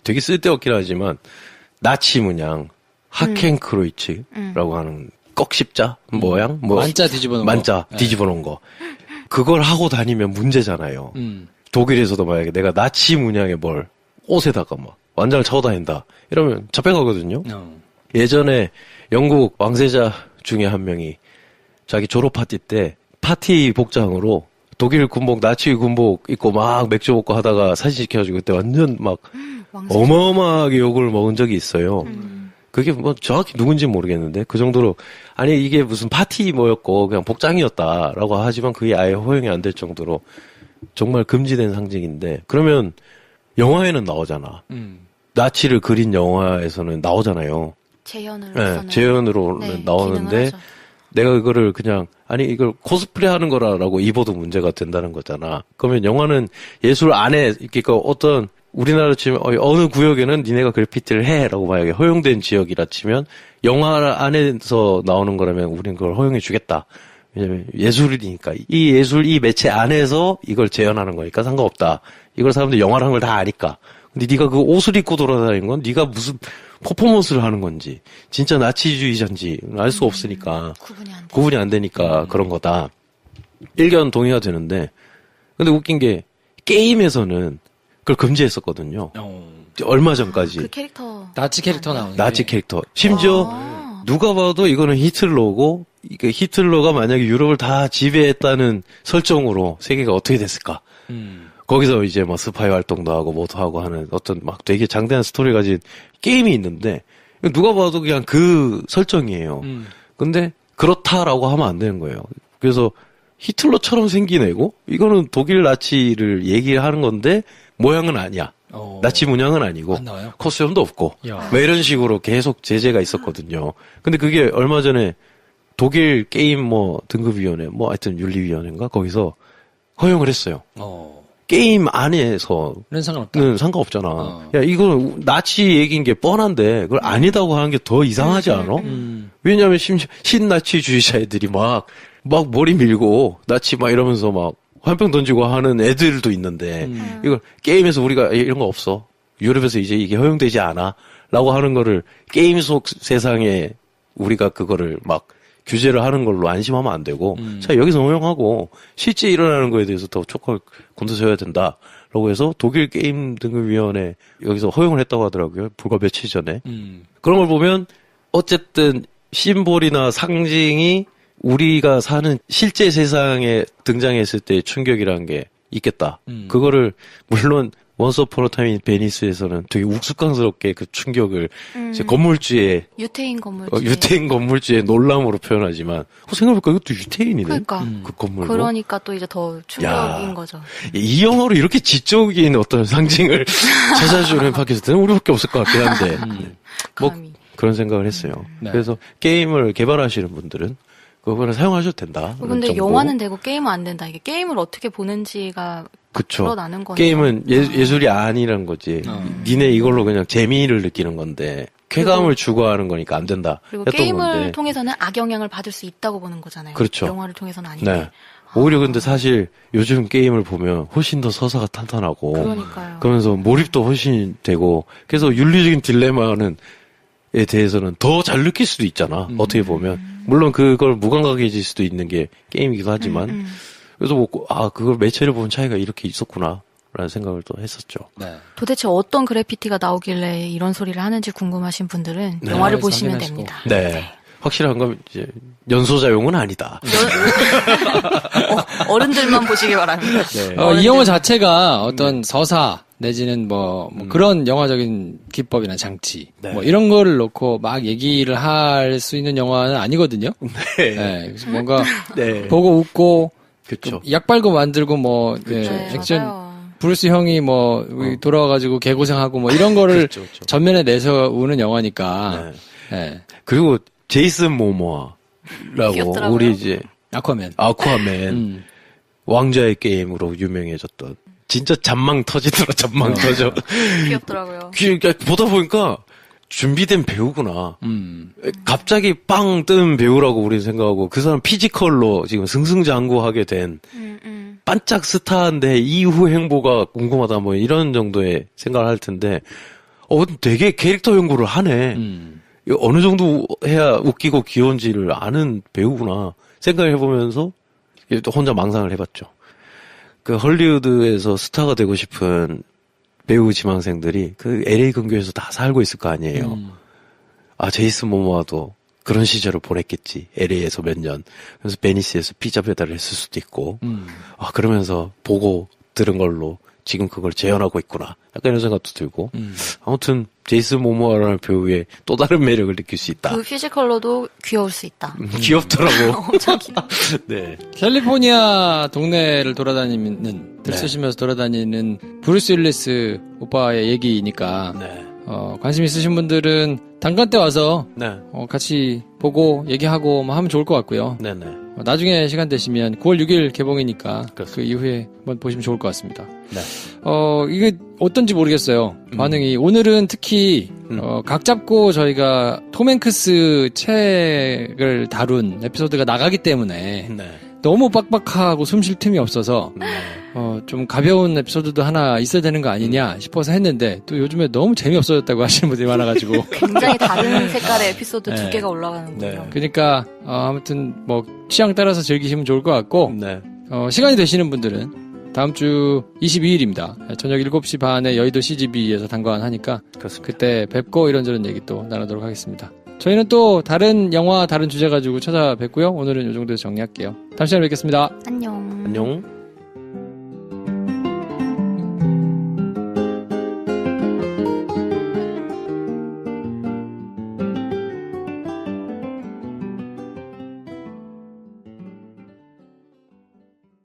되게 쓸데없긴 하지만, 나치 문양, 하켄크로이츠라고 하는 꺽십자 모양? 만자 뒤집어 놓은 만자 뒤집어 놓은 거. 그걸 하고 다니면 문제잖아요. 독일에서도 만약에 내가 나치 문양의 뭘 옷에다가 막 완장을 차고 다닌다. 이러면 잡혀가거든요. 예전에 영국 왕세자 중에 한 명이 자기 졸업 파티 때 파티 복장으로 독일 군복, 나치 군복 입고 막 맥주 먹고 하다가 사진 찍혀가지고 그때 완전 막 어마어마하게 욕을 먹은 적이 있어요. 그게 뭐 정확히 누군지 모르겠는데 그 정도로 아니 이게 무슨 파티 뭐였고 그냥 복장이었다라고 하지만 그게 아예 허용이 안 될 정도로 정말 금지된 상징인데 그러면 영화에는 나오잖아. 나치를 그린 영화에서는 나오잖아요. 재현으로 나오는데 내가 이거를 그냥 아니 이걸 코스프레 하는 거라고 입어도 문제가 된다는 거잖아. 그러면 영화는 예술 안에 그러니까 어떤 우리나라 치면 어느 구역에는 니네가 그래피티를 해라고 만약에 허용된 지역이라 치면 영화 안에서 나오는 거라면 우리는 그걸 허용해 주겠다. 왜냐면 예술이니까 이 예술 이 매체 안에서 이걸 재현하는 거니까 상관없다. 이걸 사람들이 영화라는 걸 다 아니까. 근데 네가 그 옷을 입고 돌아다니는 건 네가 무슨 퍼포먼스를 하는 건지 진짜 나치주의자인지 알 수 없으니까 구분이 안 되니까 그런 거다. 일견 동의가 되는데, 근데 웃긴 게 게임에서는 그걸 금지했었거든요. 얼마 전까지. 그 캐릭터. 나치 캐릭터 나오는. 나치 캐릭터. 심지어 누가 봐도 이거는 히틀러고, 히틀러가 만약에 유럽을 다 지배했다는 설정으로 세계가 어떻게 됐을까? 거기서 이제 뭐 스파이 활동도 하고 뭐도 하고 하는 어떤 막 되게 장대한 스토리 가진 게임이 있는데, 누가 봐도 그냥 그 설정이에요. 근데 그렇다라고 하면 안 되는 거예요. 그래서 히틀러처럼 생긴 애고, 이거는 독일 나치를 얘기하는 건데, 모양은 아니야. 나치 문양은 아니고, 코스염도 없고, 뭐 이런 식으로 계속 제재가 있었거든요. 근데 그게 얼마 전에 독일 게임 뭐 등급위원회, 뭐 하여튼 윤리위원회인가? 거기서 허용을 했어요. 게임 안에서는 상관없잖아. 야, 이거는 나치 얘기인 게 뻔한데, 그걸 아니다고 하는 게 더 이상하지 않아? 왜냐면 심지어 신나치주의자 애들이 막 머리 밀고, 나치 막 이러면서 막 화병 던지고 하는 애들도 있는데, 이걸 게임에서 우리가 이런 거 없어. 유럽에서 이제 이게 허용되지 않아. 라고 하는 거를 게임 속 세상에 우리가 그거를 막 규제를 하는 걸로 안심하면 안 되고, 자, 여기서 허용하고, 실제 일어나는 거에 대해서 더 촉을 곤두세워야 된다. 라고 해서 독일 게임 등급위원회 여기서 허용을 했다고 하더라고요. 불과 며칠 전에. 그런 걸 보면, 어쨌든, 심볼이나 상징이 우리가 사는 실제 세상에 등장했을 때 충격이라는 게 있겠다. 그거를, 물론, 원스 어폰 어 타임 인 베니스에서는 되게 욱숙함스럽게 그 충격을 이제 건물주의 유태인 건물주 유태인 건물주의 놀람으로 표현하지만 생각해보니까 이것도 유태인이네. 그러니까 그 건물도. 그러니까 또 이제 더 충격인 거죠. 이 영화로 이렇게 지적인 어떤 상징을 찾아주는 팟캐스트는 우리밖에 없을 것 같긴 한데 뭐 그런 생각을 했어요. 네. 그래서 게임을 개발하시는 분들은 그거를 사용하셔도 된다. 근데 정보. 영화는 되고 게임은 안 된다. 이게 게임을 어떻게 보는지가 그쵸. 드러나는 거니까. 게임은 예술이 아니란 거지. 니네 이걸로 그냥 재미를 느끼는 건데 쾌감을 추구하는 거니까 안 된다. 그리고 했던 게임을 건데. 통해서는 악영향을 받을 수 있다고 보는 거잖아요. 그렇죠. 영화를 통해서는 아닌데. 네. 오히려 근데 사실 요즘 게임을 보면 훨씬 더 서사가 탄탄하고 그러니까요. 그러면서 몰입도 훨씬 되고 그래서 윤리적인 딜레마는 에 대해서는 더 잘 느낄 수도 있잖아. 어떻게 보면. 물론 그걸 무감각해질 수도 있는 게 게임이기도 하지만. 그래서 뭐, 그걸 매체를 보면 차이가 이렇게 있었구나. 라는 생각을 또 했었죠. 네. 도대체 어떤 그래피티가 나오길래 이런 소리를 하는지 궁금하신 분들은 네. 영화를 보시면 됩니다. 네. 확실한 건 이제 연소자용은 아니다. 어른들만 보시기 바랍니다. 네. 이 영화 자체가 어떤 서사 내지는 뭐 그런 영화적인 기법이나 장치 네. 뭐 이런 거를 놓고 막 얘기를 할 수 있는 영화는 아니거든요. 네. 네. 그래서 뭔가 네. 보고 웃고 그렇죠. 약 빨고 만들고 뭐 네, 액션 맞아요. 브루스 형이 뭐 돌아와가지고 개고생하고 뭐 이런 거를 그렇죠. 전면에 내세우는 영화니까. 네. 네. 그리고 제이슨 모모아라고 귀엽더라고요. 우리 이제 아쿠아맨. 왕좌의 게임으로 유명해졌던 진짜 잔망 터지더라. 잔망 터져. 귀엽더라고요. 그러니까 보다 보니까 준비된 배우구나. 갑자기 빵 뜬 배우라고 우리는 생각하고 그 사람 피지컬로 지금 승승장구하게 된 반짝 스타인데 이후 행보가 궁금하다 뭐 이런 정도의 생각을 할 텐데 되게 캐릭터 연구를 하네. 어느 정도 해야 웃기고 귀여운지를 아는 배우구나 생각을 해보면서 또 혼자 망상을 해봤죠. 그 헐리우드에서 스타가 되고 싶은 배우 지망생들이 그 LA 근교에서 다 살고 있을 거 아니에요. 제이슨 모모아도 그런 시절을 보냈겠지. LA에서 몇 년. 그래서 베니스에서 피자 배달을 했을 수도 있고. 그러면서 보고 들은 걸로 지금 그걸 재현하고 있구나. 약간 이런 생각도 들고. 아무튼 제이슨 모모아라는 배우의 또 다른 매력을 느낄 수 있다. 그 피지컬로도 귀여울 수 있다. 귀엽더라고. 엄청 귀여워. 네. 캘리포니아 동네를 돌아다니는 들쑤시면서 돌아다니는 브루스 윌리스 오빠의 얘기니까 네. 관심 있으신 분들은 단관 때 와서 네. 같이 보고 얘기하고 뭐 하면 좋을 것 같고요. 네네. 나중에 시간 되시면 9월 6일 개봉이니까 그렇습니다. 그 이후에 한번 보시면 좋을 것 같습니다. 네. 이게 어떤지 모르겠어요. 반응이. 오늘은 특히 각 잡고 저희가 톰 행크스 책을 다룬 에피소드가 나가기 때문에 네. 너무 빡빡하고 숨 쉴 틈이 없어서 좀 가벼운 에피소드도 하나 있어야 되는 거 아니냐 싶어서 했는데 또 요즘에 너무 재미없어졌다고 하시는 분들이 많아가지고 굉장히 다른 색깔의 에피소드 두 개가 올라가는군요. 네. 그러니까 아무튼 뭐 취향 따라서 즐기시면 좋을 것 같고 네. 시간이 되시는 분들은 다음 주 22일입니다. 저녁 7시 반에 여의도 CGV에서 당관하니까 그렇습니다. 그때 뵙고 이런저런 얘기 또 나누도록 하겠습니다. 저희는 또 다른 영화, 다른 주제 가지고 찾아뵙고요. 오늘은 이 정도에서 정리할게요. 다음 시간에 뵙겠습니다. 안녕. 안녕.